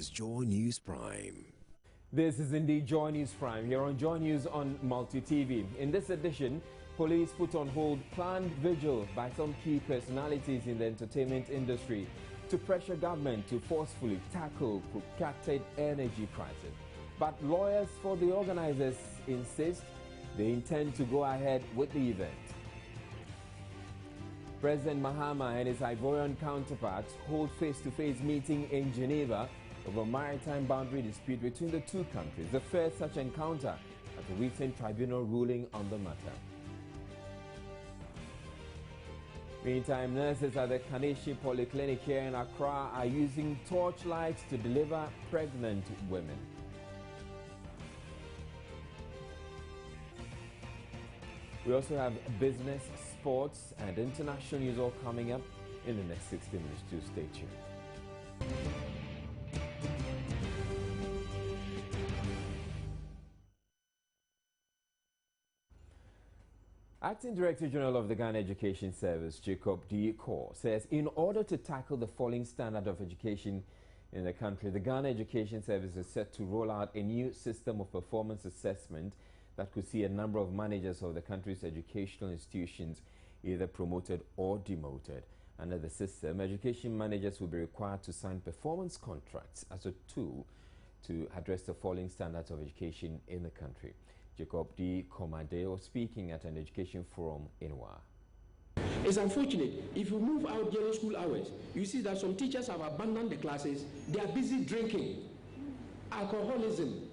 is Joy News Prime. This is indeed Joy News Prime here on Joy News on Multi TV. In this edition, police put on hold planned vigil by some key personalities in the entertainment industry to pressure government to forcefully tackle protracted energy crisis. But lawyers for the organizers insist they intend to go ahead with the event. President Mahama and his Ivorian counterparts hold face-to-face meeting in Geneva over a maritime boundary dispute between the two countries, the first such encounter at a recent tribunal ruling on the matter. Meantime, nurses at the Kaneshi Polyclinic here in Accra are using torchlights to deliver pregnant women. We also have business, sports and international news all coming up in the next 60 minutes, too. Stay tuned. Acting Director General of the Ghana Education Service, Jacob D. Kaur, says in order to tackle the falling standard of education in the country, the Ghana Education Service is set to roll out a new system of performance assessment that could see a number of managers of the country's educational institutions either promoted or demoted. Under the system, education managers will be required to sign performance contracts as a tool to address the falling standards of education in the country. Jacob D. Komade was speaking at an education forum in Wa. It's unfortunate. If you move out during school hours, you see that some teachers have abandoned the classes. They are busy drinking, alcoholism.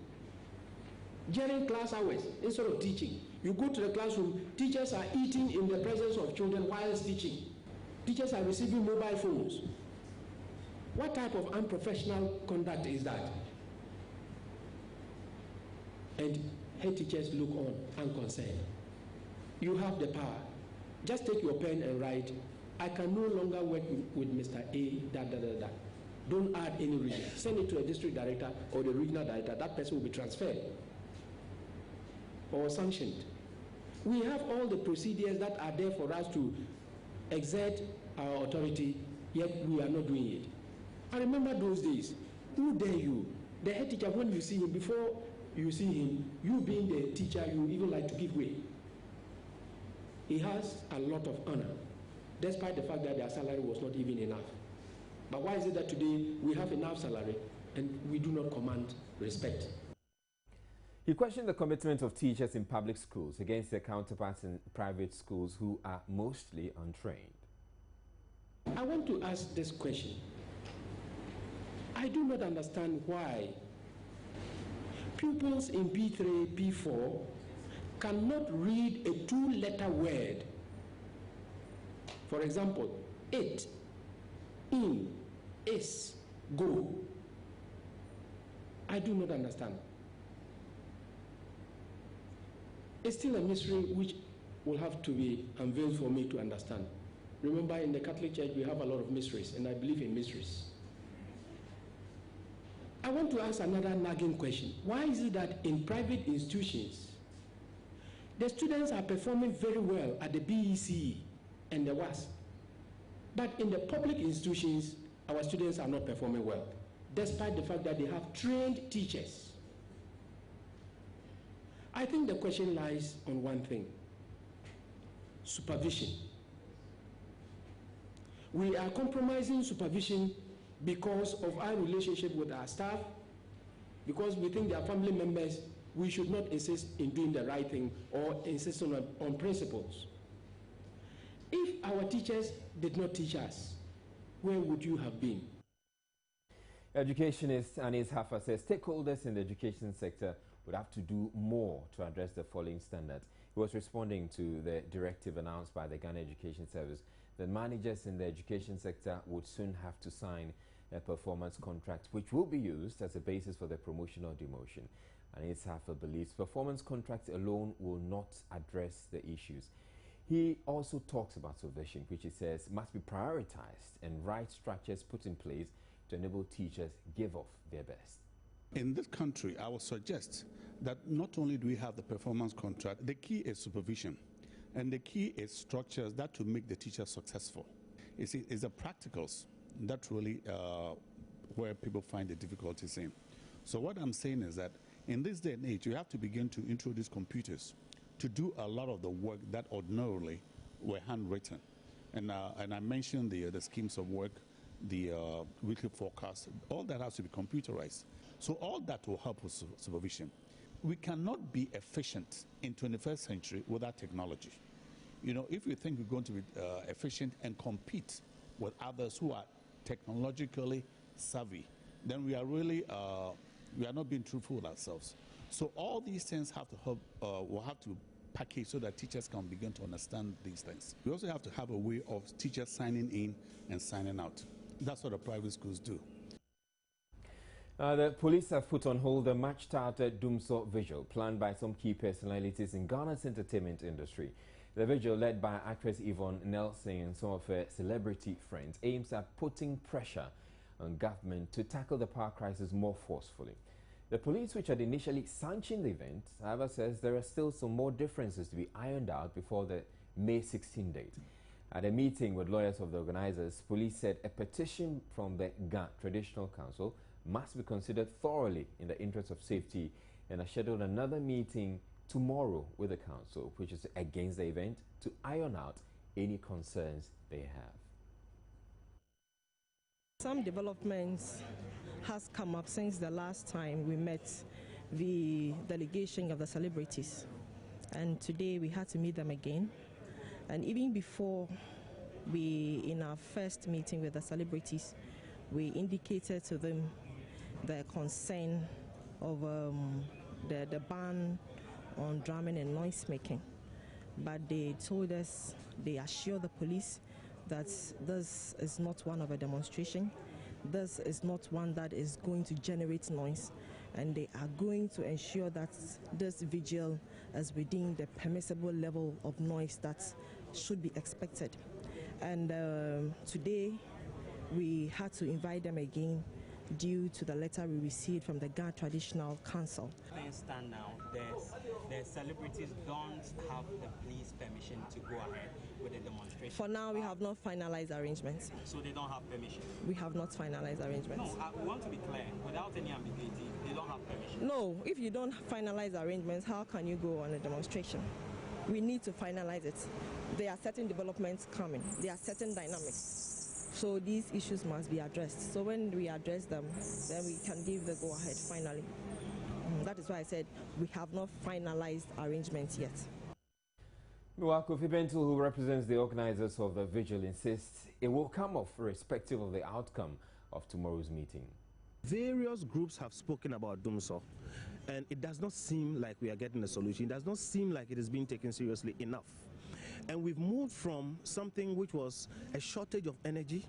During class hours, instead of teaching, you go to the classroom, teachers are eating in the presence of children while teaching. Teachers are receiving mobile phones. What type of unprofessional conduct is that? And head teachers look on unconcerned. You have the power. Just take your pen and write, I can no longer work with Mr. A, . Don't add any region. Send it to a district director or the regional director. That person will be transferred or sanctioned. We have all the procedures that are there for us to exert our authority, yet we are not doing it. I remember those days. Who dare you? The head teacher, when you see him, before you see him, you being the teacher, you even like to give way. He has a lot of honor, despite the fact that their salary was not even enough. But why is it that today we have enough salary and we do not command respect? He questioned the commitment of teachers in public schools against their counterparts in private schools who are mostly untrained. I want to ask this question. I do not understand why pupils in P3, P4 cannot read a two-letter word. For example, it, in, is, go. I do not understand. It's still a mystery which will have to be unveiled for me to understand. Remember, in the Catholic Church, we have a lot of mysteries, and I believe in mysteries. I want to ask another nagging question. Why is it that in private institutions, the students are performing very well at the BECE and the WAS, but in the public institutions, our students are not performing well, despite the fact that they have trained teachers? I think the question lies on one thing: supervision. We are compromising supervision because of our relationship with our staff, because we think they are family members. We should not insist in doing the right thing or insist on principles. If our teachers did not teach us, where would you have been? Educationist Anis Hafa says stakeholders in the education sector would have to do more to address the falling standards. He was responding to the directive announced by the Ghana Education Service that managers in the education sector would soon have to sign a performance contract, which will be used as a basis for their promotion or demotion. Anis Hafa believes performance contracts alone will not address the issues. He also talks about supervision, which he says must be prioritized and right structures put in place to enable teachers give off their best. In this country, I would suggest that not only do we have the performance contract, the key is supervision, and the key is structures that will make the teacher successful. It's the practicals that really where people find the difficulties in. So what I'm saying is that in this day and age, you have to begin to introduce computers to do a lot of the work that ordinarily were handwritten. And I mentioned the schemes of work, the weekly forecast, all that has to be computerized. So all that will help with supervision. We cannot be efficient in 21st century without technology. You know, if you think we're going to be efficient and compete with others who are technologically savvy, then we are really, we are not being truthful with ourselves. So all these things have to help, we'll have to package so that teachers can begin to understand these things. We also have to have a way of teachers signing in and signing out. That's what the private schools do. The police have put on hold the much-touted Dumso vigil planned by some key personalities in Ghana's entertainment industry. The vigil, led by actress Yvonne Nelson and some of her celebrity friends, aims at putting pressure on government to tackle the power crisis more forcefully. The police, which had initially sanctioned the event, however, says there are still some more differences to be ironed out before the May 16 date. At a meeting with lawyers of the organizers, police said a petition from the Ga Traditional Council must be considered thoroughly in the interest of safety, and has scheduled another meeting tomorrow with the council, which is against the event, to iron out any concerns they have. Some developments has come up since the last time we met the delegation of the celebrities, and today we had to meet them again. And even before in our first meeting with the celebrities, we indicated to them the concern of the ban on drumming and noise making. But they told us, they assured the police that this is not one of a demonstration. This is not one that is going to generate noise, and they are going to ensure that this vigil is within the permissible level of noise that should be expected. And today we had to invite them again due to the letter we received from the Ga Traditional Council. Things stand now, the celebrities don't have the police permission to go ahead with the demonstration. For now, we have not finalized arrangements. So they don't have permission? We have not finalized arrangements. No, we want to be clear, without any ambiguity, they don't have permission. No, if you don't finalize arrangements, how can you go on a demonstration? We need to finalize it. There are certain developments coming. There are certain dynamics. So these issues must be addressed. So when we address them, then we can give the go-ahead finally. That is why I said we have not finalized arrangements yet. Kofi Bentil, who represents the organizers of the vigil, insists it will come off irrespective of the outcome of tomorrow's meeting. Various groups have spoken about Dumso, and it does not seem like we are getting a solution. It does not seem like it is being taken seriously enough. And we've moved from something which was a shortage of energy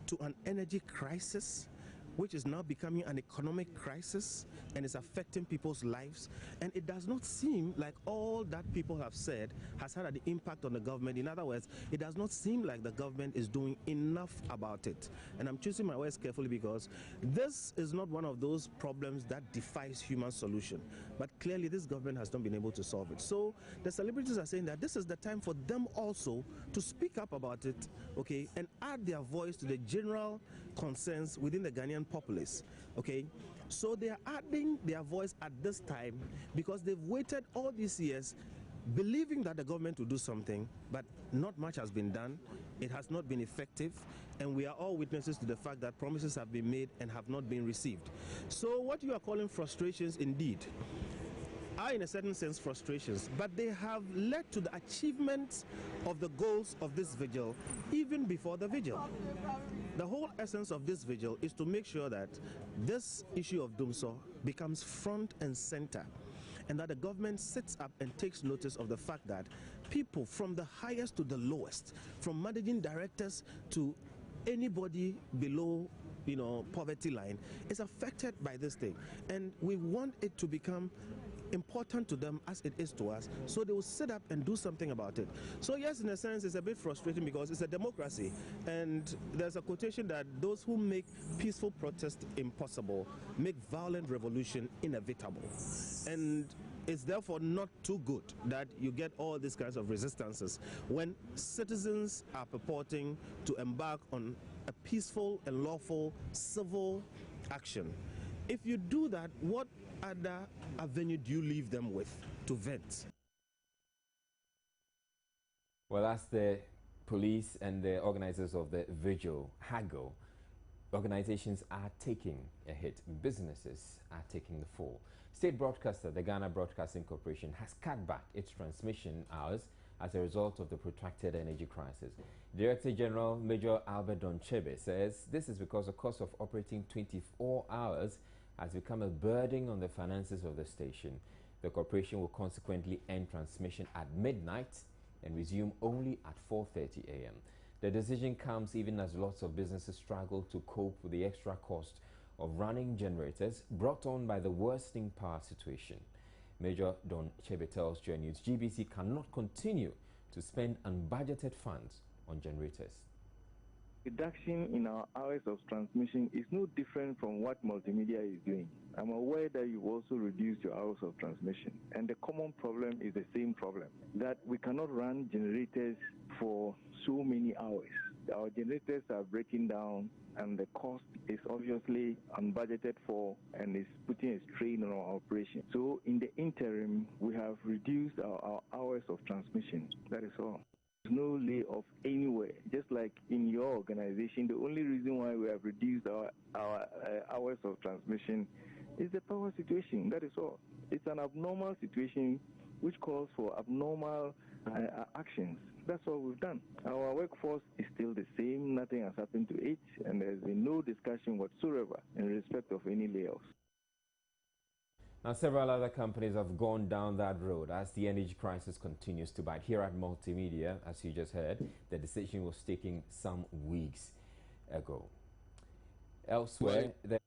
to an energy crisis, which is now becoming an economic crisis and is affecting people's lives. And it does not seem like all that people have said has had an impact on the government. In other words, it does not seem like the government is doing enough about it. And I'm choosing my words carefully because this is not one of those problems that defies human solution. But clearly this government has not been able to solve it. So the celebrities are saying that this is the time for them also to speak up about it, okay, and add their voice to the general concerns within the Ghanaian populace, okay? So they are adding their voice at this time because they've waited all these years believing that the government will do something, but not much has been done. It has not been effective, and we are all witnesses to the fact that promises have been made and have not been received. So what you are calling frustrations indeed are in a certain sense frustrations, but they have led to the achievement of the goals of this vigil even before the vigil. The whole essence of this vigil is to make sure that this issue of Dumso becomes front and center, and that the government sits up and takes notice of the fact that people from the highest to the lowest, from managing directors to anybody below, you know, poverty line, is affected by this thing. And we want it to become important to them as it is to us, so they will sit up and do something about it. So yes, in a sense, it's a bit frustrating because it's a democracy, and there's a quotation that those who make peaceful protest impossible make violent revolution inevitable. And it's therefore not too good that you get all these kinds of resistances when citizens are purporting to embark on a peaceful and lawful civil action. If you do that, what other avenue do you leave them with to vent? Well, as the police and the organizers of the vigil haggle, organizations are taking a hit. Businesses are taking the fall. State broadcaster, the Ghana Broadcasting Corporation, has cut back its transmission hours as a result of the protracted energy crisis. Director General Major Albert Donchebe says this is because the cost of operating 24 hours has become a burden on the finances of the station. The corporation will consequently end transmission at midnight and resume only at 4:30 a.m. The decision comes even as lots of businesses struggle to cope with the extra cost of running generators brought on by the worsening power situation. Major Don Chebe tells Joy News GBC cannot continue to spend unbudgeted funds on generators. Reduction in our hours of transmission is no different from what multimedia is doing. I'm aware that you've also reduced your hours of transmission, and the common problem is the same problem, that we cannot run generators for so many hours. Our generators are breaking down, and the cost is obviously unbudgeted for and is putting a strain on our operation. So in the interim, we have reduced our hours of transmission. That is all. There's no layoff anywhere. Just like in your organization, the only reason why we have reduced our hours of transmission is the power situation. That is all. It's an abnormal situation which calls for abnormal actions. That's what we've done. Our workforce is still the same. Nothing has happened to it, and there's been no discussion whatsoever in respect of any layoffs. Now, several other companies have gone down that road as the energy crisis continues to bite. Here at Multimedia, as you just heard, the decision was taken some weeks ago. Elsewhere, the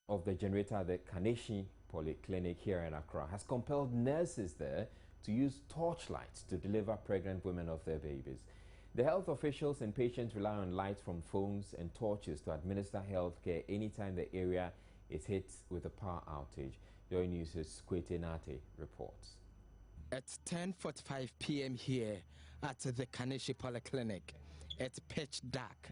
of the generator at the Kaneshi Polyclinic here in Accra has compelled nurses there to use torchlights to deliver pregnant women of their babies. The health officials and patients rely on lights from phones and torches to administer health care anytime the area is hit with a power outage. Joy News' Kwete Nate reports. At 10:45 p.m. here at the Kaneshi Polyclinic, it's pitch dark.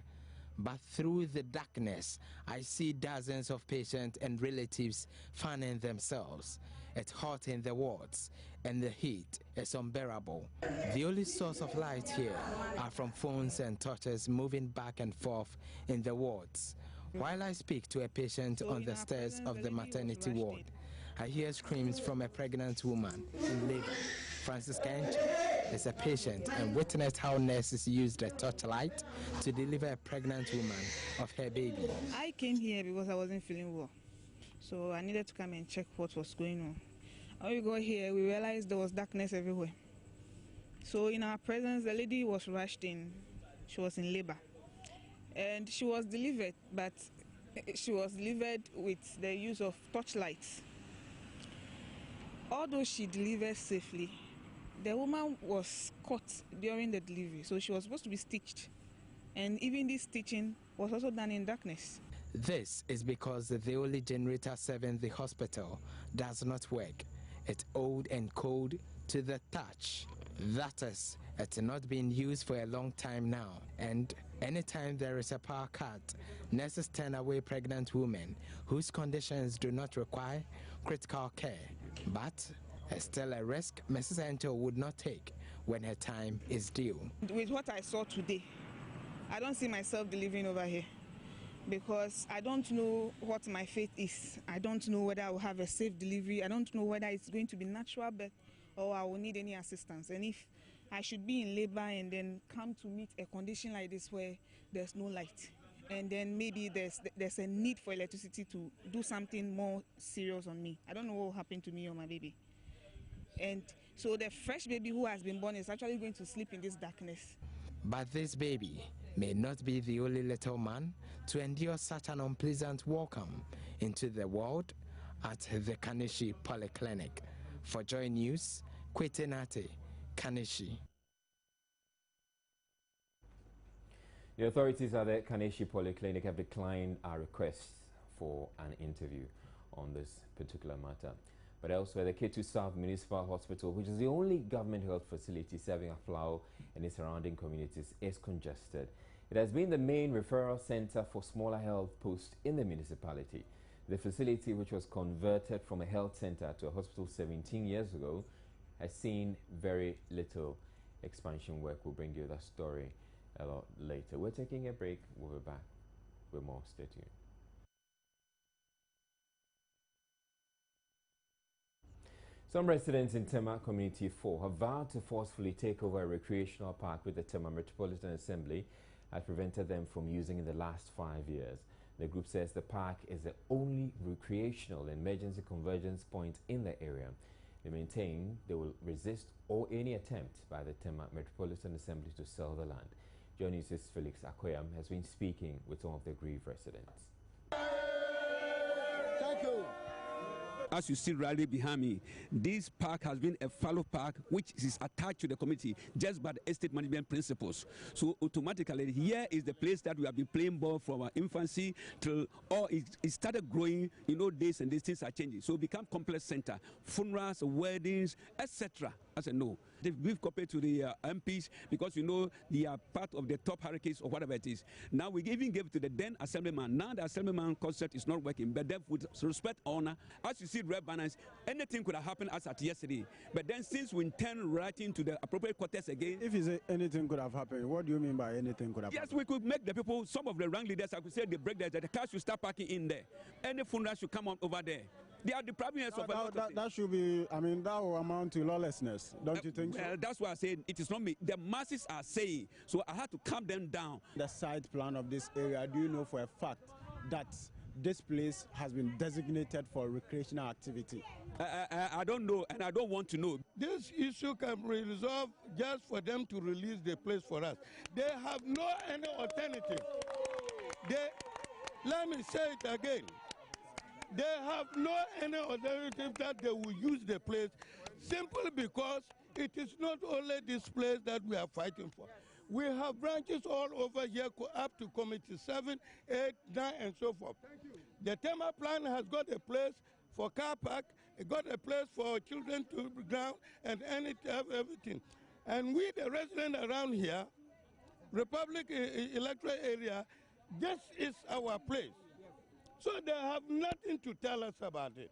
But through the darkness, I see dozens of patients and relatives fanning themselves. It's hot in the wards, and the heat is unbearable. The only source of light here are from phones and torches moving back and forth in the wards. While I speak to a patient on the stairs of the maternity ward, I hear screams from a pregnant woman in labor. Francis Kench is a patient and witnessed how nurses used a torchlight to deliver a pregnant woman of her baby. I came here because I wasn't feeling well, so I needed to come and check what was going on. When we got here, we realized there was darkness everywhere. So in our presence, the lady was rushed in. She was in labor, and she was delivered, but she was delivered with the use of torchlights. Although she delivered safely, the woman was caught during the delivery, so she was supposed to be stitched. And even this stitching was also done in darkness. This is because the only generator serving the hospital does not work. It's old and cold to the touch. That is, it's not been used for a long time now. And anytime there is a power cut, nurses turn away pregnant women whose conditions do not require critical care. But it's still a risk Mrs. Angel would not take when her time is due. With what I saw today, I don't see myself delivering over here because I don't know what my fate is. I don't know whether I will have a safe delivery. I don't know whether it's going to be natural birth or I will need any assistance. And if I should be in labor and then come to meet a condition like this where there's no light, and then maybe there's a need for electricity to do something more serious on me. I don't know what will happen to me or my baby. And so the fresh baby who has been born is actually going to sleep in this darkness. But this baby may not be the only little man to endure such an unpleasant welcome into the world at the Kaneshi Polyclinic. For Joy News, Kwete Nate, Kaneshi. The authorities at the Kaneshi Polyclinic have declined our request for an interview on this particular matter. But elsewhere, the Ketu South Municipal Hospital, which is the only government health facility serving Aflao and its surrounding communities, is congested. It has been the main referral center for smaller health posts in the municipality. The facility, which was converted from a health center to a hospital 17 years ago, has seen very little expansion work. We'll bring you that story a lot later. We're taking a break. We'll be back with more. Stay tuned. Some residents in Tema Community 4 have vowed to forcefully take over a recreational park which the Tema Metropolitan Assembly has prevented them from using in the last 5 years. The group says the park is the only recreational emergency convergence point in the area. They maintain they will resist any attempt by the Tema Metropolitan Assembly to sell the land. Johnny Felix Akoyam has been speaking with some of the aggrieved residents. Thank you. As you see rally behind me, this park has been a fallow park which is attached to the community just by the estate management principles. So automatically here is the place that we have been playing ball from our infancy till it started growing. You know, days and these things are changing. So it become complex center, funerals, weddings, etc. As I know, we've copied to the MPs because you know they are part of the top hierarchies or whatever it is. Now we even gave it to the then assemblyman. Now the assemblyman concept is not working, but then with respect, honor, as you see red banners, anything could have happened as at yesterday. But then since we turn right into the appropriate quarters again. If you say anything could have happened, what do you mean by anything could have happened? Yes, we could make the people, some of the rank leaders, I could say they break the cars should start parking in there. Any funeral should come on over there. They are depriving us of a lot of things. That should be, I mean, that will amount to lawlessness, don't you think so? Well, that's why I say it is not me. The masses are saying, so I had to calm them down. The site plan of this area, do you know for a fact that this place has been designated for recreational activity? I don't know, and I don't want to know. This issue can be resolved just for them to release the place for us. They have no any alternative. Let me say it again. They have no any alternative that they will use the place simply because it is not only this place that we are fighting for. We have branches all over here up to Committee 7, 8, 9, and so forth. The Tema plan has got a place for car park, it got a place for children to ground, and everything. And we, the residents around here, Republic electoral area, this is our place. So they have nothing to tell us about it.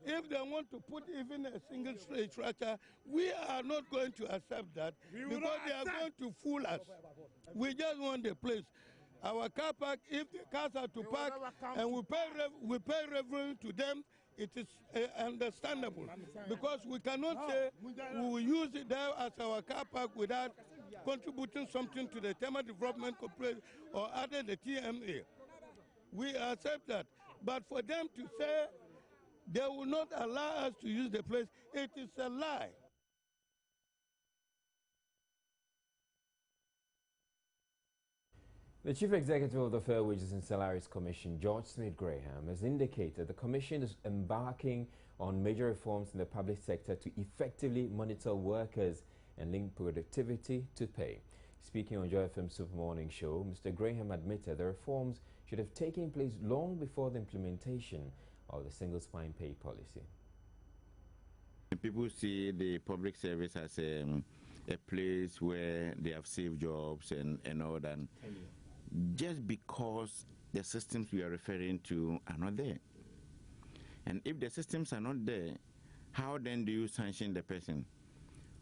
If they want to put even a single structure, we are not going to accept that because they are going to fool us. We just want the place. Our car park, if the cars are to park and we pay revenue to them, it is understandable. Because we cannot say we will use it there as our car park without contributing something to the Tema Development Corporation or other the TMA. We accept that. But for them to say they will not allow us to use the place, it is a lie. The Chief Executive of the Fair Wages and Salaries Commission, George Smith-Graham, has indicated the Commission is embarking on major reforms in the public sector to effectively monitor workers and link productivity to pay. Speaking on Joy FM Super Morning Show, Mr. Graham admitted the reforms should have taken place long before the implementation of the single spine pay policy. People see the public service as a place where they have saved jobs and all that, just because the systems we are referring to are not there. And if the systems are not there, how then do you sanction the person?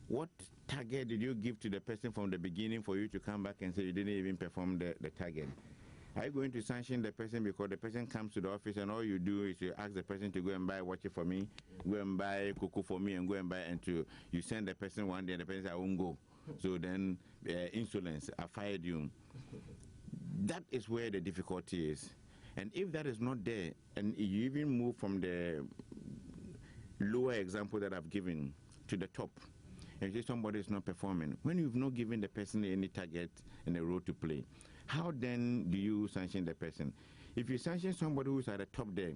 What target did you give to the person from the beginning for you to come back and say you didn't even perform the target? Are you going to sanction the person because the person comes to the office and all you do is you ask the person to go and buy watch for me, go and buy cocoa for me, and go and buy, and you send the person one day and the person says, I won't go. So then insolence, I fired you. That is where the difficulty is. And if that is not there, and you even move from the lower example that I've given to the top, and you say somebody is not performing, when you've not given the person any target and a role to play, how then do you sanction the person? If you sanction somebody who's at the top there,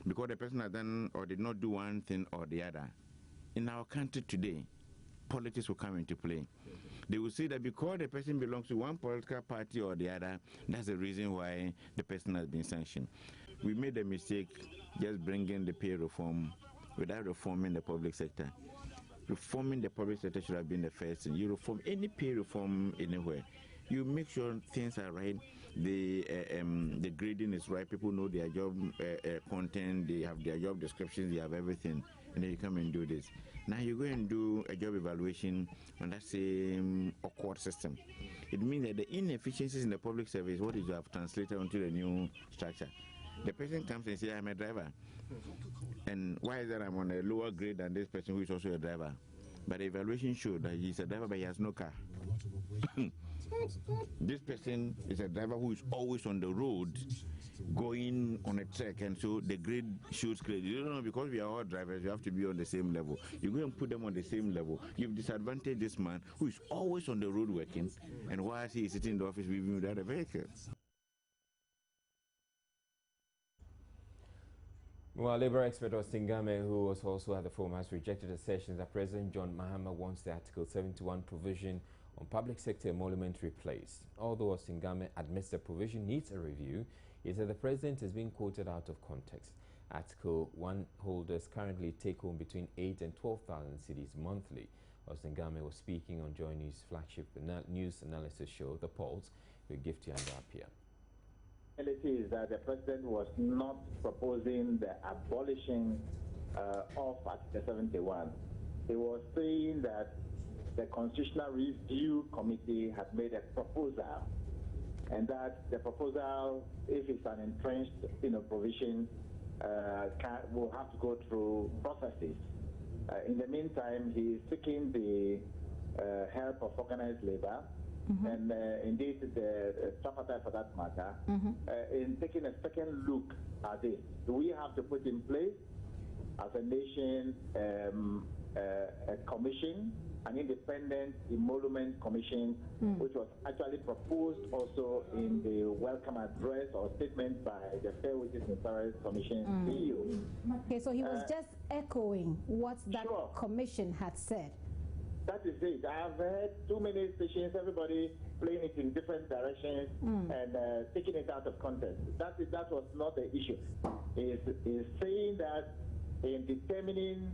because the person has done or did not do one thing or the other, in our country today, politics will come into play. They will say that because the person belongs to one political party or the other, that's the reason why the person has been sanctioned. We made a mistake just bringing the pay reform without reforming the public sector. Reforming the public sector should have been the first thing. You reform any pay reform anywhere. You make sure things are right. The grading is right. People know their job content. They have their job descriptions. They have everything, and then you come and do this. Now you go and do a job evaluation on that same awkward system. It means that the inefficiencies in the public service, what is you have translated onto the new structure. The person comes and says, "I'm a driver." And why is that I'm on a lower grade than this person who is also a driver? But the evaluation showed that he's a driver but he has no car. This person is a driver who is always on the road going on a trek, and so the grade shows grade. You don't know, because we are all drivers, you have to be on the same level. You go and put them on the same level. You've disadvantaged this man who is always on the road working, and whilst he is sitting in the office with me without a vehicle. Well, Labour expert Austin Game, who was also at the forum, has rejected assertions that President John Mahama wants the Article 71 provision on public sector emolument replaced. Although Austin Game admits the provision needs a review, he said the president is being quoted out of context. Article 1 holders currently take home between 8,000 and 12,000 cedis monthly. Austin Game was speaking on Joy News' flagship news analysis show, The Pulse, with Gifty and Apia. The reality is that the president was not proposing the abolishing of Article 71. He was saying that the Constitutional Review Committee had made a proposal, and that the proposal, if it's an entrenched provision, will have to go through processes. In the meantime, he is seeking the help of organized labor, and indeed the tripartite for that matter, in taking a second look at this. Do we have to put in place, as a nation, a commission, an independent emolument commission, which was actually proposed also in the welcome address or statement by the Fair Wages and Salaries Commission CEO. Okay, so he was just echoing what that commission had said. That is it. I have heard too many stations, everybody playing it in different directions and taking it out of context. That was not the issue. Is saying that in determining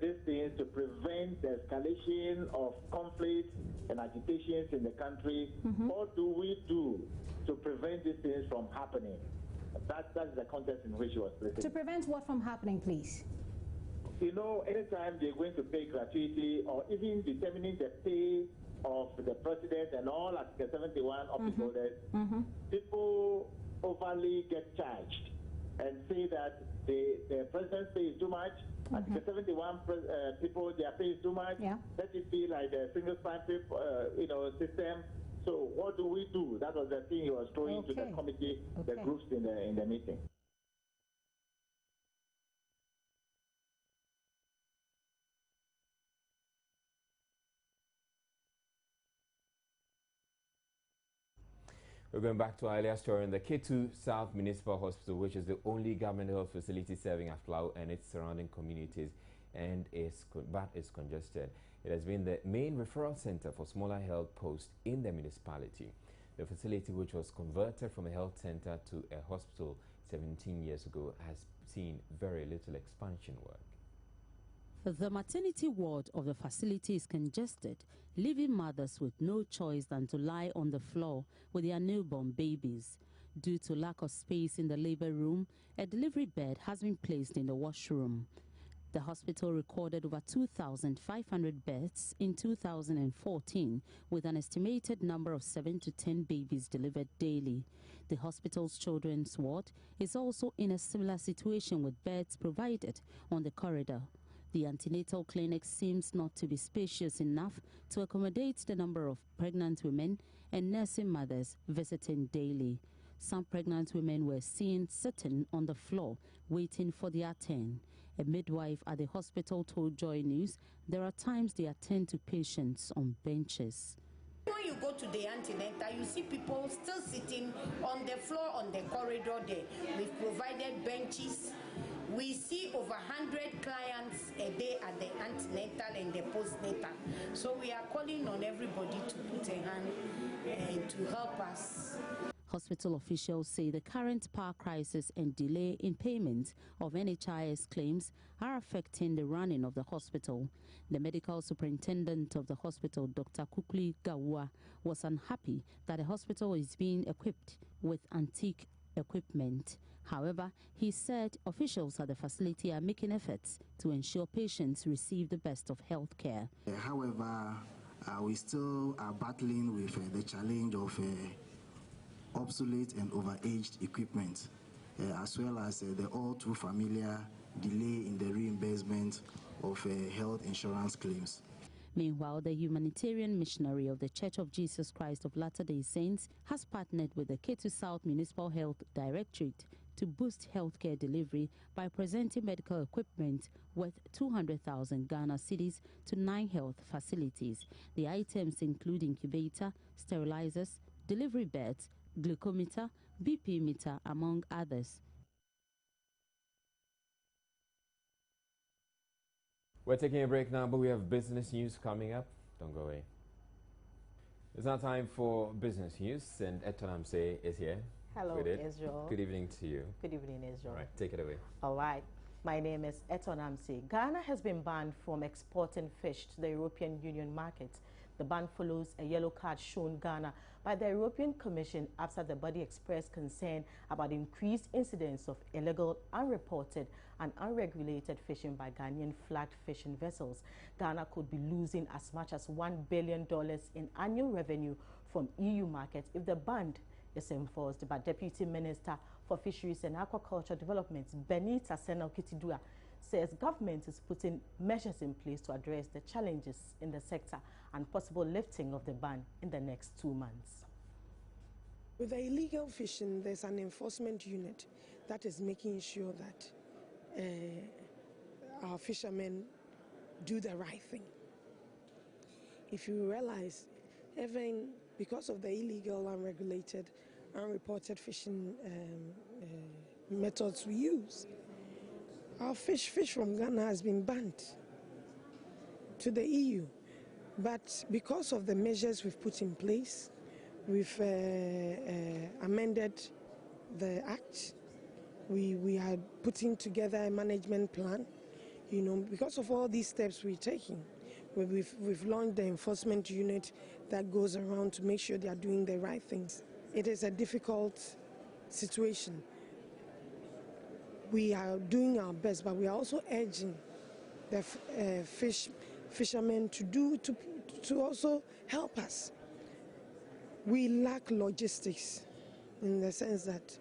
these things to prevent the escalation of conflicts and agitations in the country, what do we do to prevent these things from happening? That's the context in which he was placing. To prevent what from happening, please? You know, anytime they're going to pay gratuity or even determining the pay of the president and all Article 71 office holders, people overly get charged and say that the president's pay is too much. Article 71 people, their pay is too much. Let it be like the single stamp system. So what do we do? That was the thing he was throwing to the committee, the groups in the meeting. We're going back to our earlier story in the K2 South Municipal Hospital, which is the only government health facility serving Aflao and its surrounding communities, and is congested. It has been the main referral center for smaller health posts in the municipality. The facility, which was converted from a health center to a hospital 17 years ago, has seen very little expansion work. The maternity ward of the facility is congested, leaving mothers with no choice than to lie on the floor with their newborn babies. Due to lack of space in the labor room, a delivery bed has been placed in the washroom. The hospital recorded over 2,500 births in 2014, with an estimated number of 7 to 10 babies delivered daily. The hospital's children's ward is also in a similar situation, with beds provided on the corridor. The antenatal clinic seems not to be spacious enough to accommodate the number of pregnant women and nursing mothers visiting daily. Some pregnant women were seen sitting on the floor waiting for their turn. A midwife at the hospital told Joy News there are times they attend to patients on benches. When you go to the antenatal, you see people still sitting on the floor on the corridor there. We've provided benches. We see over 100 clients a day at the antenatal and the postnatal. So we are calling on everybody to put a hand to help us. Hospital officials say the current power crisis and delay in payment of NHIS claims are affecting the running of the hospital. The medical superintendent of the hospital, Dr. Kukli Gawa, was unhappy that the hospital is being equipped with antique equipment. However, he said officials at the facility are making efforts to ensure patients receive the best of health care. However, we still are battling with the challenge of obsolete and overaged equipment, as well as the all too familiar delay in the reimbursement of health insurance claims. Meanwhile, the humanitarian missionary of the Church of Jesus Christ of Latter-day Saints has partnered with the Ketu South Municipal Health Directorate to boost healthcare delivery by presenting medical equipment worth 200,000 Ghana cedis to 9 health facilities. The items include incubator, sterilizers, delivery beds, glucometer, BP meter, among others. We're taking a break now, but we have business news coming up. Don't go away. It's now time for business news, and Atani Delali is here. Hello, Israel. Good evening to you. Good evening, Israel. All right, take it away. All right. My name is Atani Delali. Ghana has been banned from exporting fish to the European Union market. The ban follows a yellow card shown Ghana by the European Commission after the body expressed concern about increased incidents of illegal, unreported and unregulated fishing by Ghanaian flagged fishing vessels. Ghana could be losing as much as $1 billion in annual revenue from EU markets if the ban is enforced. But Deputy Minister for Fisheries and Aquaculture Development, Benita Senokitidua, says government is putting measures in place to address the challenges in the sector and possible lifting of the ban in the next 2 months. With the illegal fishing, there's an enforcement unit that is making sure that our fishermen do the right thing. If you realize, even because of the illegal, unregulated, unreported fishing methods we use, our fish from Ghana has been banned to the EU. But because of the measures we've put in place, we've amended the Act. We are putting together a management plan. You know, because of all these steps we're taking, we've launched the enforcement unit that goes around to make sure they are doing the right things. It is a difficult situation. We are doing our best, but we are also urging the fishermen to also help us. We lack logistics in the sense that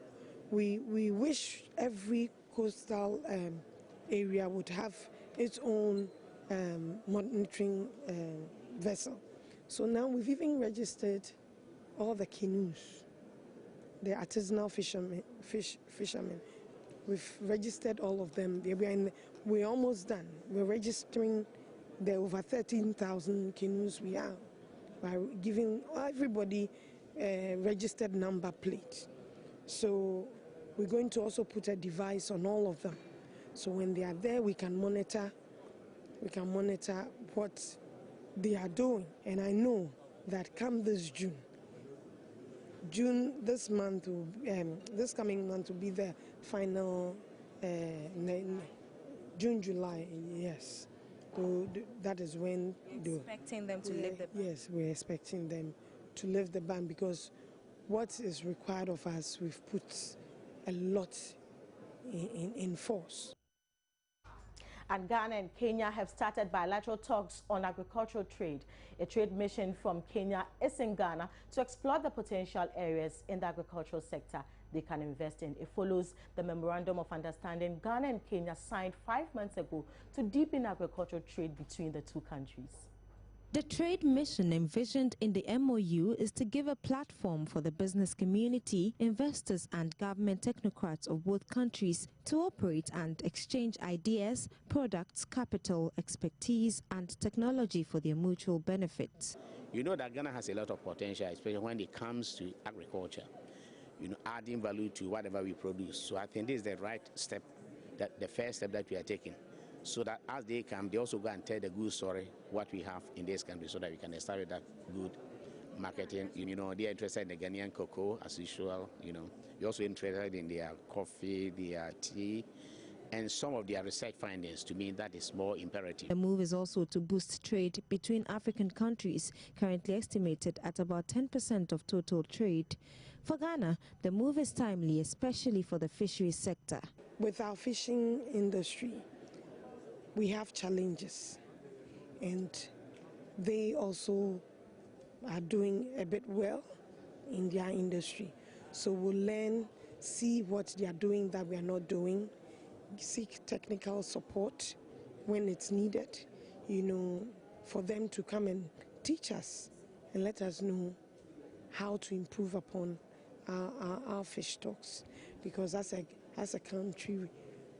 we wish every coastal area would have its own monitoring vessel. So now we've even registered all the canoes, the artisanal fishermen. We've registered all of them. We're almost done. We're registering the over 13,000 canoes we have by giving everybody a registered number plate. So we're going to also put a device on all of them. So when they are there, we can monitor what they are doing. And I know that come this this month, this coming month will be the final, June, July, yes. So that is when expecting them to lift the ban. Yes, we're expecting them to lift the ban because what is required of us, we've put a lot in force. And Ghana and Kenya have started bilateral talks on agricultural trade. A trade mission from Kenya is in Ghana to explore the potential areas in the agricultural sector they can invest in. It follows the Memorandum of Understanding Ghana and Kenya signed 5 months ago to deepen agricultural trade between the two countries. The trade mission envisioned in the MOU is to give a platform for the business community, investors and government technocrats of both countries to operate and exchange ideas, products, capital, expertise and technology for their mutual benefits. You know that Ghana has a lot of potential, especially when it comes to agriculture, you know, adding value to whatever we produce. So I think this is the right step, the first step that we are taking, so that as they come, they also go and tell the good story, what we have in this country, so that we can establish that good marketing. They're interested in the Ghanaian cocoa as usual. You're also interested in their coffee, their tea, and some of their research findings. To me, that is more imperative. The move is also to boost trade between African countries, currently estimated at about 10% of total trade. For Ghana, the move is timely, especially for the fisheries sector. With our fishing industry, we have challenges, and they also are doing a bit well in their industry. So we'll learn, see what they are doing that we are not doing, seek technical support when it's needed, for them to come and teach us and let us know how to improve upon our fish stocks. Because as a country,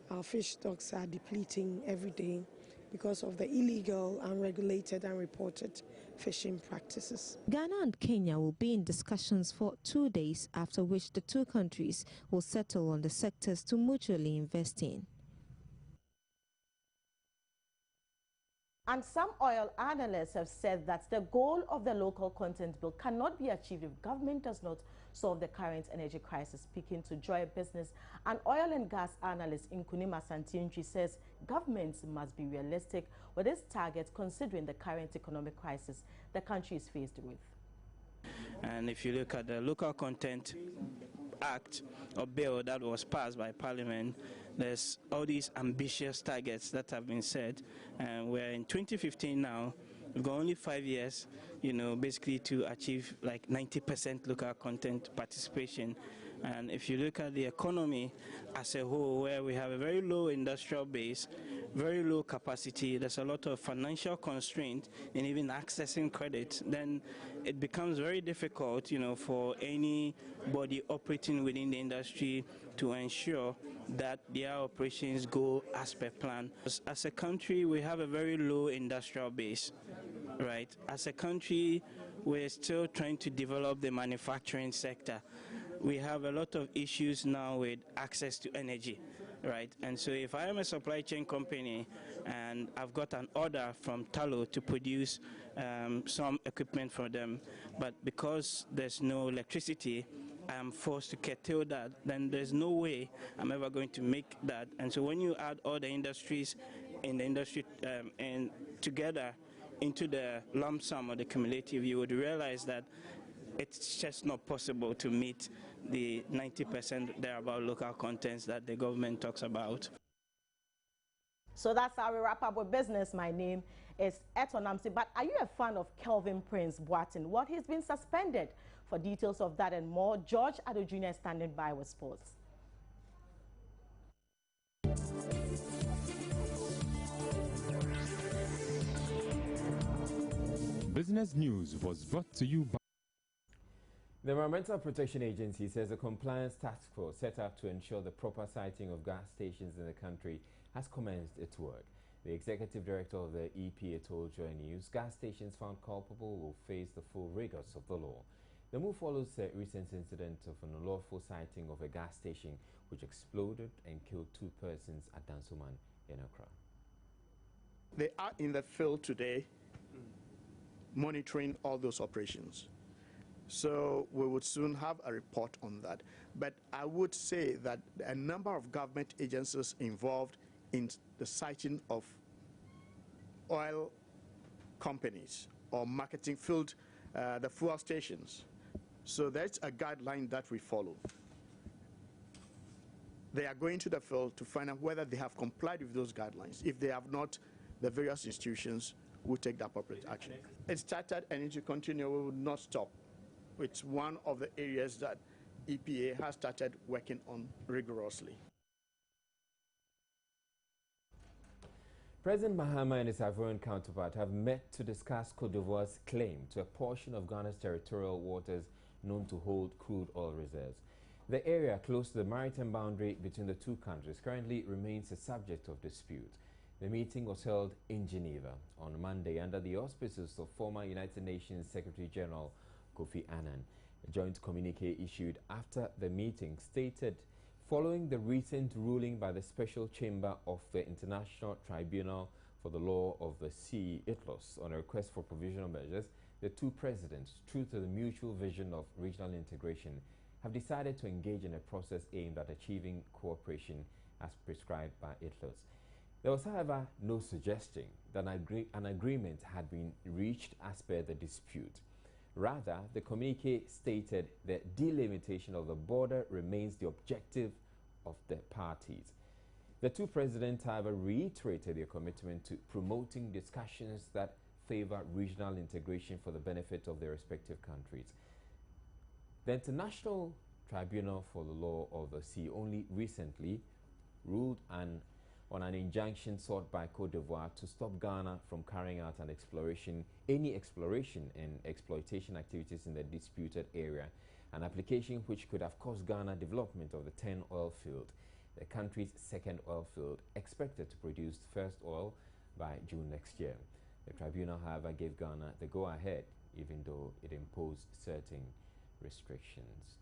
our fish stocks are depleting every day because of the illegal, unregulated, unreported fishing practices. Ghana and Kenya will be in discussions for 2 days, after which the two countries will settle on the sectors to mutually invest in. And some oil analysts have said that the goal of the local content bill cannot be achieved if government does not solve the current energy crisis. Speaking to Joy Business, an oil and gas analyst in Kunima Santientri says governments must be realistic with its targets considering the current economic crisis the country is faced with. And if you look at the Local Content Act or bill that was passed by Parliament, there's all these ambitious targets that have been set, and we're in 2015 now. We've got only 5 years, basically to achieve like 90% local content participation. And if you look at the economy as a whole, where we have a very low industrial base, very low capacity, there's a lot of financial constraint in even accessing credit, then it becomes very difficult, for anybody operating within the industry to ensure that their operations go as per plan. As a country, we have a very low industrial base, right? As a country, we're still trying to develop the manufacturing sector. We have a lot of issues now with access to energy, right? And so if I am a supply chain company and I've got an order from Talo to produce some equipment for them, but because there's no electricity, I'm forced to curtail that, then there's no way I'm ever going to make that. And so when you add all the industries in the industry and together into the lump sum or the cumulative, you would realize that it's just not possible to meet the 90% thereabout local contents that the government talks about. So that's how we wrap up with business. My name is Atani. But are you a fan of Kelvin Prince Boateng? Well, he's been suspended. For details of that and more, George Addo Jr. is standing by with sports. Business News was brought to you by the Environmental Protection Agency says a compliance task force set up to ensure the proper siting of gas stations in the country has commenced its work. The executive director of the EPA told Joy News gas stations found culpable will face the full rigors of the law. The move follows a recent incident of an unlawful siting of a gas station which exploded and killed 2 persons at Dansoman in Accra. They are in the field today monitoring all those operations. So we would soon have a report on that. But I would say that a number of government agencies involved in the siting of oil companies or marketing field, the fuel stations. So that's a guideline that we follow. They are going to the field to find out whether they have complied with those guidelines. If they have not, the various institutions will take the appropriate action. It started and it will continue, we will not stop. It's one of the areas that EPA has started working on rigorously. President Mahama and his Ivorian counterpart have met to discuss Côte d'Ivoire's claim to a portion of Ghana's territorial waters known to hold crude oil reserves. The area close to the maritime boundary between the two countries currently remains a subject of dispute. The meeting was held in Geneva on Monday under the auspices of former United Nations Secretary General Kofi Annan. A joint communique issued after the meeting stated, following the recent ruling by the Special Chamber of the International Tribunal for the Law of the Sea, ITLOS, on a request for provisional measures, the two presidents, true to the mutual vision of regional integration, have decided to engage in a process aimed at achieving cooperation as prescribed by ITLOS. There was, however, no suggesting that an agreement had been reached as per the dispute. Rather, the communique stated that delimitation of the border remains the objective of the parties. The two presidents, however, reiterated their commitment to promoting discussions that favor regional integration for the benefit of their respective countries. The International Tribunal for the Law of the Sea only recently ruled on an injunction sought by Côte d'Ivoire to stop Ghana from carrying out any exploration and exploitation activities in the disputed area, an application which could have cost Ghana development of the 10 oil field, the country's second oil field, expected to produce first oil by June next year. The tribunal, however, gave Ghana the go-ahead, even though it imposed certain restrictions.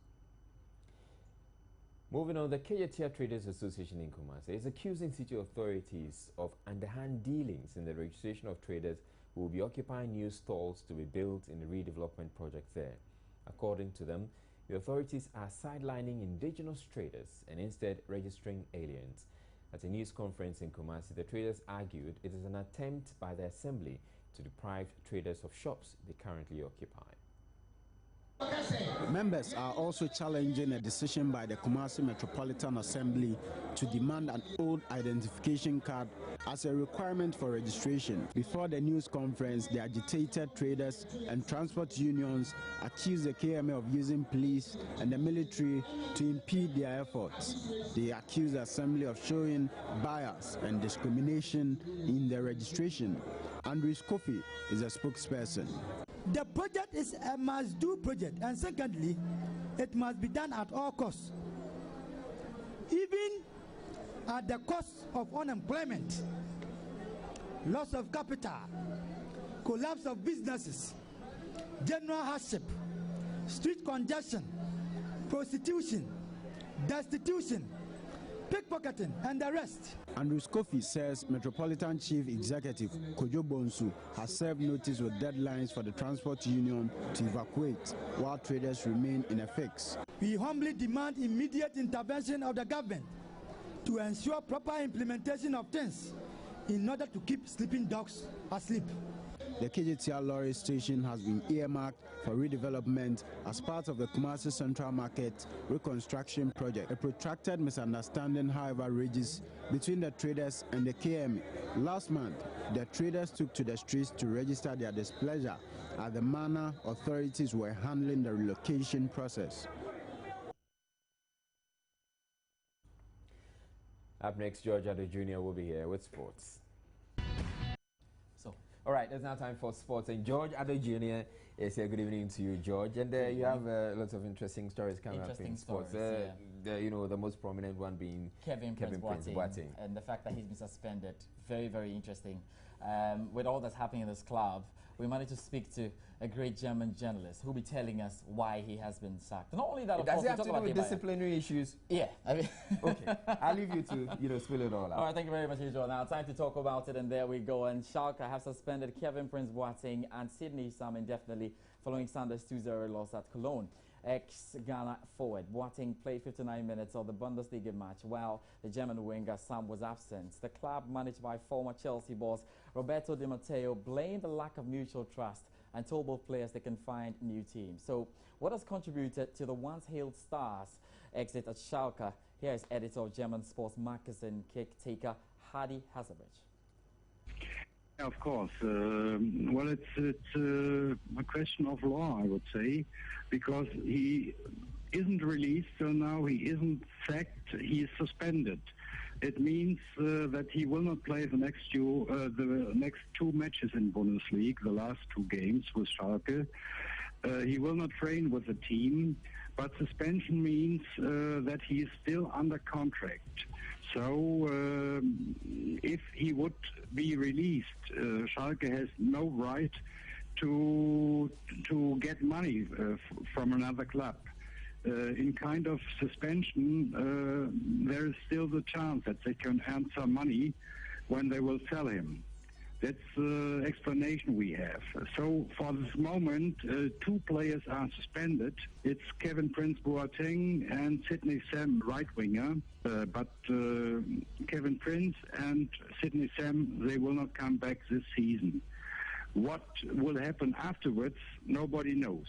Moving on, the Kejetia Traders Association in Kumasi is accusing city authorities of underhand dealings in the registration of traders who will be occupying new stalls to be built in the redevelopment project there. According to them, the authorities are sidelining indigenous traders and instead registering aliens. At a news conference in Kumasi, the traders argued it is an attempt by the assembly to deprive traders of shops they currently occupy. Members are also challenging a decision by the Kumasi Metropolitan Assembly to demand an old identification card as a requirement for registration. Before the news conference, the agitated traders and transport unions accused the KMA of using police and the military to impede their efforts. They accuse the Assembly of showing bias and discrimination in the registration. Andrew Scoffey is a spokesperson. The project is a must-do project, and secondly, it must be done at all costs, even at the cost of unemployment, loss of capital, collapse of businesses, general hardship, street congestion, prostitution, destitution, pickpocketing, and the rest. Andrew Scoffey says Metropolitan Chief Executive Kojo Bonsu has served notice with deadlines for the transport union to evacuate, while traders remain in a fix. We humbly demand immediate intervention of the government to ensure proper implementation of things in order to keep sleeping dogs asleep. The Kejetia Lorry Station has been earmarked for redevelopment as part of the Kumasi Central Market reconstruction project. A protracted misunderstanding, however, rages between the traders and the KMA. Last month, the traders took to the streets to register their displeasure at the manner authorities were handling the relocation process. Up next, George Addo Jr. will be here with sports. All right, it's now time for sports. And George Addo Jr. is here. Good evening to you, George. And you have lots of interesting stories coming up in sports. You know, the most prominent one being Kevin Prince Boateng. And the fact that he's been suspended. Very, very interesting. With all that's happening in this club, we managed to speak to a great German journalist who will be telling us why he has been sacked. Not only that, of course, does it have to do with disciplinary issues? Yeah. I mean okay. I'll leave you to spill it all out. All right, thank you very much, Israel. Now, time to talk about it, and there we go. And Schalke have suspended Kevin Prince Boateng and Sydney Sam indefinitely following Sunday's 2-0 loss at Cologne. Ex-Ghana forward Boateng played 59 minutes of the Bundesliga match while the German winger Sam was absent. The club, managed by former Chelsea boss Roberto Di Matteo, blamed the lack of mutual trust and told both players they can find new teams. So what has contributed to the once-hailed stars' exit at Schalke? Here is editor of German sports magazine Kick-Taker Hadi Hazarich. Of course. Well, it's a question of law, I would say, because he isn't released till now. He isn't sacked. He is suspended. It means that he will not play the next two matches in Bundesliga, the last two games with Schalke. He will not train with the team, but suspension means that he is still under contract. So if he would be released, Schalke has no right to get money from another club. In kind of suspension, there is still the chance that they can earn some money when they will sell him. That's the explanation we have. So for this moment, 2 players are suspended. It's Kevin Prince Boateng and Sidney Sam, right winger. But Kevin Prince and Sidney Sam, they will not come back this season. What will happen afterwards, nobody knows.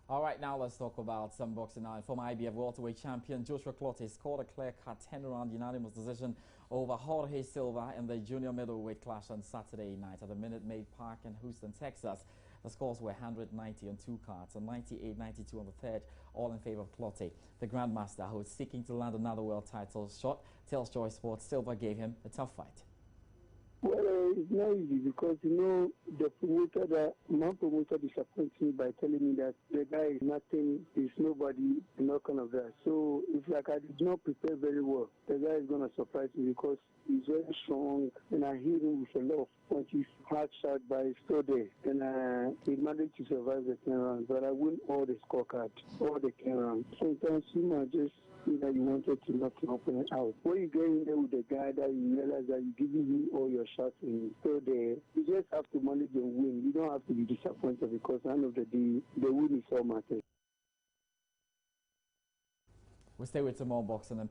All right, now let's talk about some boxing now. Former IBF welterweight champion Joshua Clottey scored a clear-cut 10-round unanimous decision over Jorge Silva in the junior middleweight clash on Saturday night at the Minute Maid Park in Houston, Texas. The scores were 190 on 2 cards and 98-92 on the third, all in favor of Clottey. The Grandmaster, who is seeking to land another world title shot, tells Joy Sports Silva gave him a tough fight. Well, it's not easy because, the promoter, my promoter disappoints me by telling me that the guy is nothing, is nobody, and all kind of that. So it's like I did not prepare very well. The guy is going to surprise me because he's very strong, and I hit him with a lot of punches, hard shot, but he's still there. And he managed to survive the 10 rounds, but I win all the scorecards, all the 10 rounds. Sometimes you just you wanted to knock your opponent out. When you get in there with the guy that you realize that you're giving him all your shots and still there, you just have to manage and win. You don't have to be disappointed because at the end of the day, the win is all matters. We stay with some more boxing, and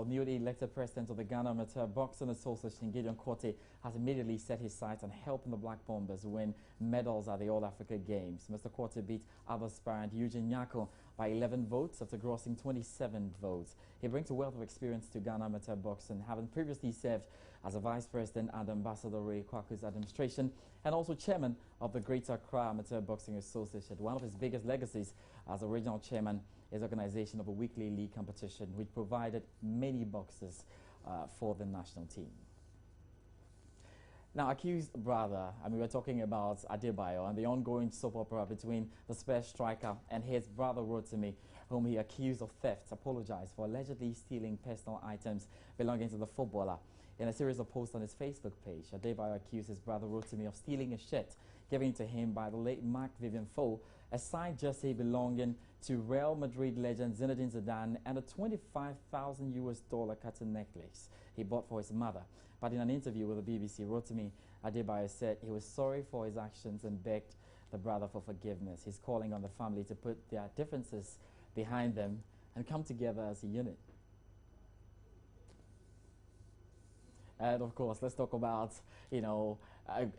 newly elected president of the Ghana Amateur Boxing Association, Gideon Korte, has immediately set his sights on helping the Black Bombers win medals at the All Africa Games. Mr. Korte beat other aspirant Eugene Nyako by 11 votes after grossing 27 votes. He brings a wealth of experience to Ghana Amateur Boxing, having previously served as a vice president and ambassador Ray Kwaku's administration, and also chairman of the Greater Accra Amateur Boxing Association. One of his biggest legacies as original chairman is organization of a weekly league competition which provided many boxers for the national team. Now, accused brother, we're talking about Adebayo and the ongoing soap opera between the Spurs striker and his brother Rotimi, whom he accused of theft, apologized for allegedly stealing personal items belonging to the footballer. In a series of posts on his Facebook page, Adebayo accused his brother Rotimi of stealing a shirt given to him by the late Mark Vivian Foe, a signed jersey belonging to Real Madrid legend Zinedine Zidane, and a $25,000 cotton necklace he bought for his mother. But in an interview with the BBC, Rotimi Adebayo said he was sorry for his actions and begged the brother for forgiveness. He's calling on the family to put their differences behind them and come together as a unit. And of course, let's talk about,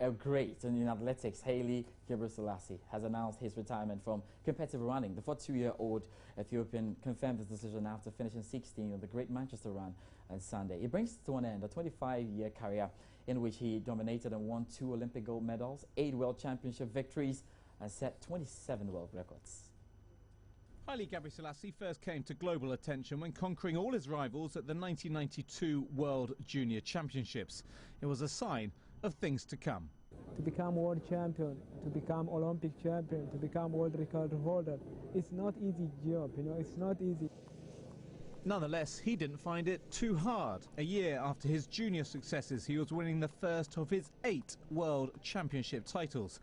a great in athletics. Haile Gebrselassie has announced his retirement from competitive running. The 42-year-old Ethiopian confirmed his decision after finishing 16th on the Great Manchester Run on Sunday. It brings to an end a 25-year career in which he dominated and won 2 Olympic gold medals, 8 World Championship victories, and set 27 world records. Haile Gebrselassie first came to global attention when conquering all his rivals at the 1992 World Junior Championships. It was a sign of things to come. To become world champion, to become Olympic champion, to become world record holder, it's not easy job, it's not easy. Nonetheless, he didn't find it too hard. A year after his junior successes, he was winning the first of his 8 World Championship titles.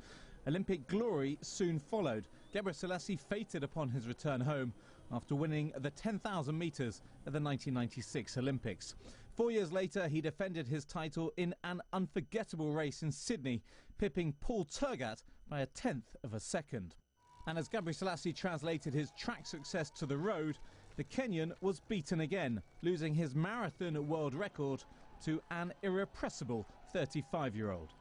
Olympic glory soon followed. Gebrselassie fated upon his return home after winning the 10,000 metres at the 1996 Olympics. 4 years later, he defended his title in an unforgettable race in Sydney, pipping Paul Tergat by a 1/10 of a second. And as Gebrselassie translated his track success to the road, the Kenyan was beaten again, losing his marathon world record to an irrepressible 35-year-old.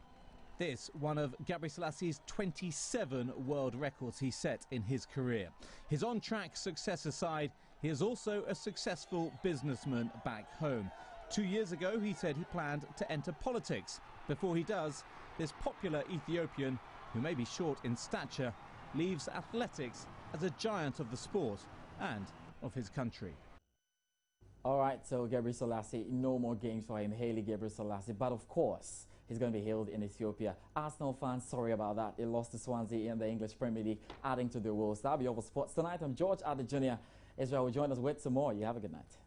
This, one of Gebrselassie 27 world records he set in his career. His on-track success aside, he is also a successful businessman back home. 2 years ago, he said he planned to enter politics. Before he does, this popular Ethiopian, who may be short in stature, leaves athletics as a giant of the sport and of his country. All right, so Gebrselassie, no more games for him, Haile Gebrselassie, but of course, he's going to be hailed in Ethiopia. Arsenal fans, sorry about that. They lost to Swansea in the English Premier League, adding to their woes. That'll be all for sports tonight. I'm George Adder Jr. Israel will join us with some more. You have a good night.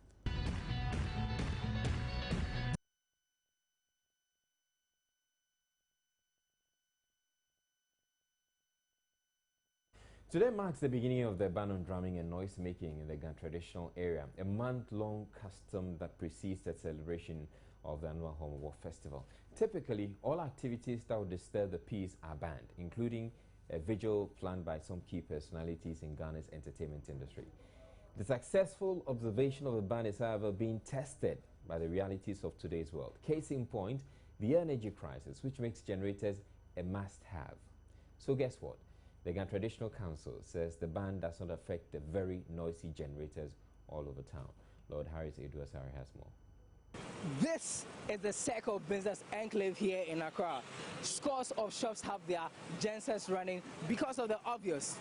Today marks the beginning of the ban on drumming and noise making in the Ghana traditional area, a month-long custom that precedes the celebration of the annual Home War Festival. Typically, all activities that would disturb the peace are banned, including a vigil planned by some key personalities in Ghana's entertainment industry. The successful observation of the ban is, however, being tested by the realities of today's world. Case in point, the energy crisis, which makes generators a must-have. So guess what? The Ghana Traditional Council says the ban does not affect the very noisy generators all over town. Lord Harris Asare has more. This is the Circle Business Enclave here in Accra. Scores of shops have their gensets running because of the obvious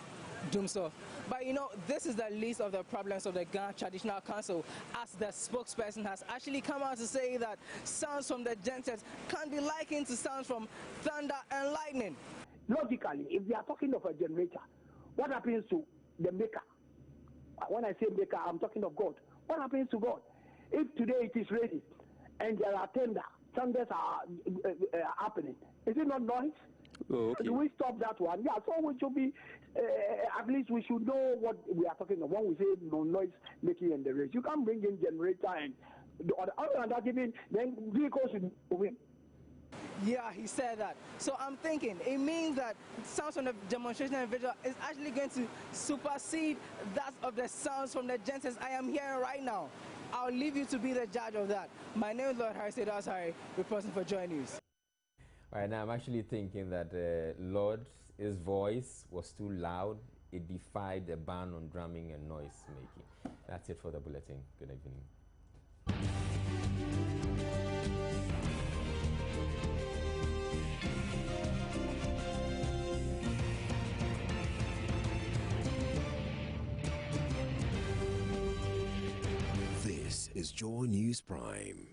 doomsday. But you know, this is the least of the problems of the Ghana Traditional Council, as the spokesperson has actually come out to say that sounds from the gensets can be likened to sounds from thunder and lightning. Logically, if they are talking of a generator, what happens to the maker? When I say maker, I'm talking of God. What happens to God? If today it is raining and there are thunders are happening, is it not noise? Oh, okay. Do we stop that one? Yeah, so we should be, at least we should know what we are talking about when we say no noise making in the race. You can't bring in generator and other than that, even then vehicles should move in. Yeah, he said that. So I'm thinking it means that sounds from the demonstration and vigil is actually going to supersede that of the sounds from the gensets I am hearing right now. I'll leave you to be the judge of that. My name is Lord Harris Asare, reporting for Joy News. Right now, I'm actually thinking that Lord's voice was too loud. It defied the ban on drumming and noise making. That's it for the bulletin. Good evening. This is Joy News Prime.